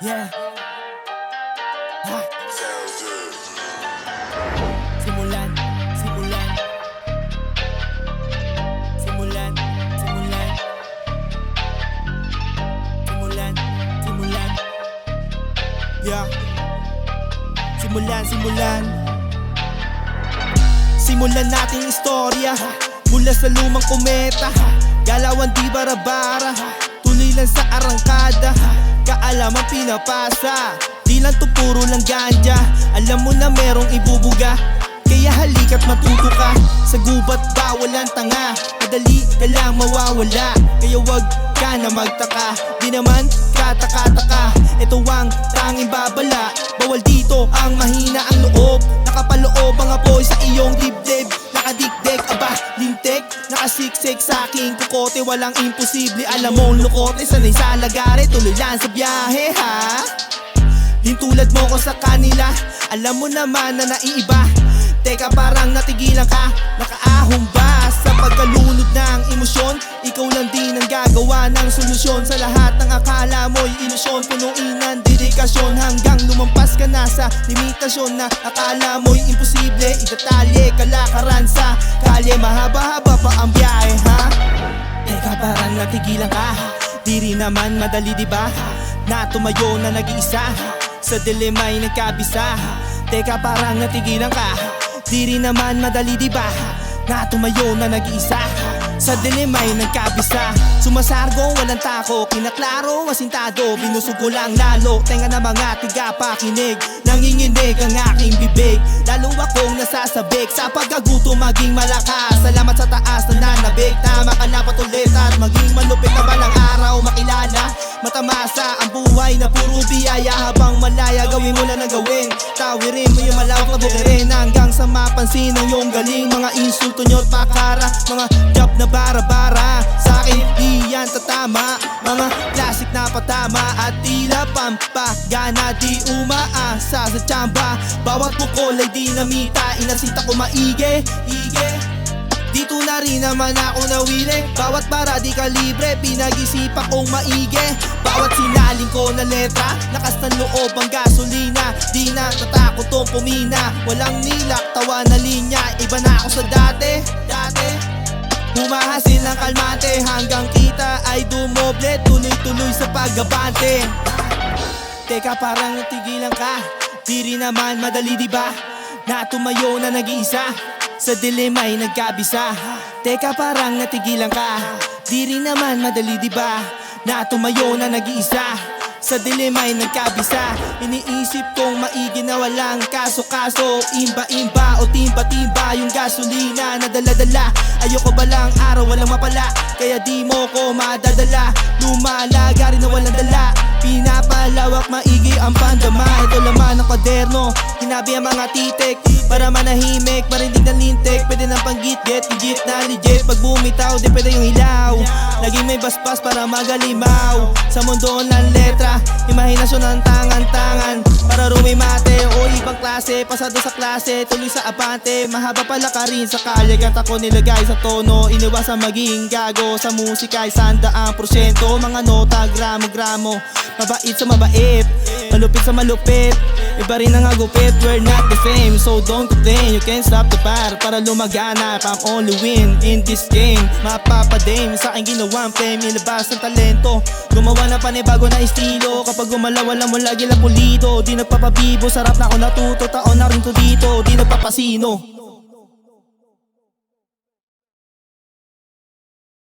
Yeah. Ha. Simulan, simulan. Simulan, simulan. Simulan, simulan. Yeah. Simulan, simulan. Simulan nating istorya mula sa lumang kometa. Galawan di bara-bara, tuloy lang sa arangkada. Kaalaman pinapasa, di lang to puro lang ganja. Alam mo na merong ibubuga, kaya halika't matuto ka. Sa gubat bawal ang tanga, madali ka lang mawawala. Kaya wag ka na magtaka, di naman kataka-taka. Ito ang tanging babala, bawal dito ang mahina ang loob. Nakapaloob ang apoy sa iyong dibdib. Nakadikdik, aba, lintik, nakasiksik sa aking kukote. Walang imposible, alam mong lukote. Sanay sa lagare, tuloy lang sa biyahe ha. Hintulad mo ko sa kanila, alam mo naman na naiiba. Teka parang natigilan ka, nakaahong ba sa pagkalunod ng emosyon? Ikaw lang din ang gagawa ng solusyon sa lahat ng akala mo'y ilusyon. Punuin ng dedikasyon hanggang lumampas ka na sa limitasyon na akala mo'y imposible. Idetalye kalakaran sa kalye, mahaba-haba pa ang biyahe ha. Teka parang natigilan ka, di rin naman madali diba? Na tumayo na nag-iisa, sa dilim ay nagkabisa. Teka parang natigilan ka, di rin naman madali diba? Na tumayo na nag-iisa, sa dilim ay nagkabisa. Sumasargo, walang tako, kinaklaro, asintado. Binusog ko lang lalo, tenga na mga tiga pakinig. Nanginginig ang aking bibig, lalo akong nasasabik. Sa pagkaguto maging malakas, salamat sa taas na nanabig. Tama ka na patulit at maging malupit na balang araw. Makilala, matamasa ang buhay na puro biyaya. Habang malaya, gawin mo lang ang gawin. Tawirin mo yung malawak na bukirin, hanggang sa mapansin ang iyong galing. Mga insulto nyo't pakara, mga job na bara-bara. Sa akin di yan tatama, mga classic na patama. At tila pampagana, di umaasa sa tsamba. Bawat bukol ay dinamita, inasita ko maigi. Dito na rin naman ako nawili, bawat para di kalibre, pinag-isipan kong maigi. Bawat sinaling ko na letra, lakas ng loob ang gasolina. Di na tatakot tong pumina, walang nilak, tawa na linya. Iba na ako sa dati. Humahasil ng kalmate, hanggang kita ay dumoble. Tuloy-tuloy sa paggabante. Teka parang natigilan ka, di rin naman madali diba? Na tumayo na nag-iisa, sa dilim ay nagkabisa. Teka parang natigilan ka, di rin naman madali diba? Na tumayo na nag-iisa, sa dilim ay nagkabisa. Iniisip kong maigi na walang kaso-kaso. Imba-imba o timba-timba yung gasolina na dala-dala. Ayoko ba lang araw walang mapala, kaya di mo ko madadala. Lumalaga rin na walang dala, pinapalawak maigi ang pandama. Ito laman ng kwaderno, hinabi ang mga titik, para manahimik, marinig ng lintik. Pwede ng panggit-get, legit na legit. Pag bumitaw, di pwede yung hilaw. Laging may baspas para magalimaw. Sa mundo ng letra, imahinasyon ng tangan-tangan, para rumimate o ibang klase. Pasado sa klase, tuloy sa abante. Mahaba pala ka rin sa kalye, kanta ko nilagay sa tono. Iniwasan maging gago sa musika ay 100%. Mga nota, gramo-gramo, mabait sa mabait, malupit sa malupit. Iba rin ang agupit, we're not the same. So don't complain, you can't stop the bar. Para lumagana, I'm only win in this game. Mapapadame, sa aking ginawang flame, ilabas ang talento, gumawa na panibago na estilo. Kapag gumalaw, alam mo lagi lang pulido. Di nagpapabibo, sarap na ako natuto. Taon na rin to dito, di nagpapasino.